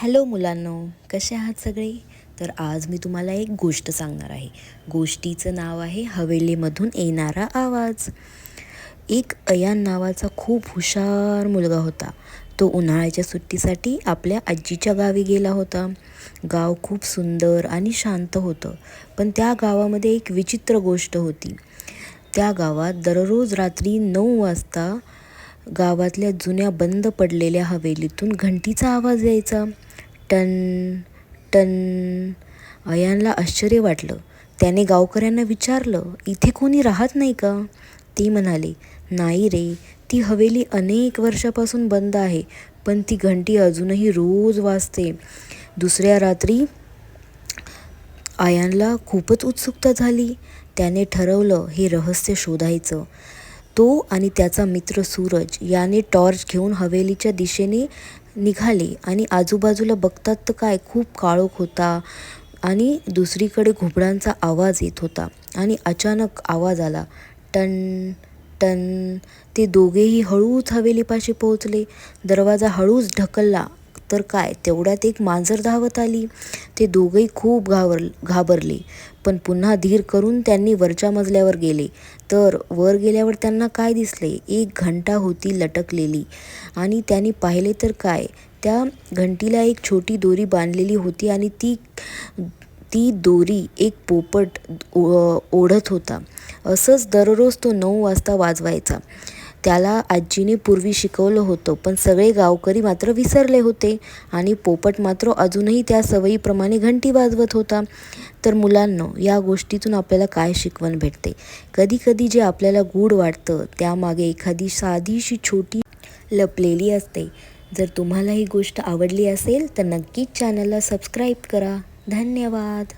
Hello मुलांनो, कसे आहात सगळे? तर आज मी तुम्हाला एक गोष्ट सांगणार आहे. गोष्टीचं नाव आहे हवेलीमधून येणारा आवाज. एक अयान नावाचा खूप हुशार मुलगा होता. तो उन्हाळ्याच्या सुट्टीसाठी आपल्या आजीच्या गावी गेला होता. गाव खूप सुंदर आणि शांत होतं. पण त्या गावामध्ये एक विचित्र गोष्ट होती. त्या गावात दररोज रात्री 9 वाजता गावातल्या जुन्या बंद पडलेल्या हवेलीतून घंटीचा आवाज यायचा. Ton ton. अयानला आश्चर्य वाटलं. त्याने गावकऱ्यांना विचारलं, इथे कोणी राहत नाही का? ते म्हणाले, नाही रे, ती हवेली अनेक वर्षापासून बंद आहे, पण ती घंटी अजूनही रोज वाजते. दुसऱ्या रात्री अयानला खूपच उत्सुकता झाली. त्याने ठरवलं हे रहस्य शोधायचं. तो आणि त्याचा मित्र सूरज याने टॉर्च घेऊन हवेलीच्या दिशेने निघाले आणि आजूबाजूला बघतात तर काय, खूप काळोख होता आणि दुसरीकडे घुबडांचा आवाज येत होता. आणि अचानक आवाज आला, टन टन. ते दोघेही हळूच हवेलीपाशी पोहोचले. दरवाजा हळूच ढकलला तर काय, तेवढ्यात एक मांजर धावत आली. ते दोघेही खूप घाबरले, पण पुन्हा धीर करून त्यांनी वरच्या मजल्यावर गेले. तर वर गेल्यावर त्यांना काय दिसले, एक घंटा होती लटकलेली. आणि त्यांनी पाहिले तर काय, त्या घंटीला एक छोटी दोरी बांधलेली होती आणि ती ती दोरी एक पोपट ओढत होता. असंच दररोज तो 9 वाजता वाजवायचा. त्याला आजीने पूर्वी शिकवलं होतं, पण सगळे गावकरी मात्र विसरले होते आणि पोपट मात्र अजूनही त्या सवयीप्रमाणे घंटी वाजवत होता. तर मुलांनो, या गोष्टीतून आपल्याला काय शिकवण भेटते? कधीकधी जे आपल्याला गूढ वाटतं त्यामागे एखादी साधीशी छोटी लपलेली असते. जर तुम्हाला ही गोष्ट आवडली असेल तर नक्कीच चॅनलला सबस्क्राईब करा. धन्यवाद.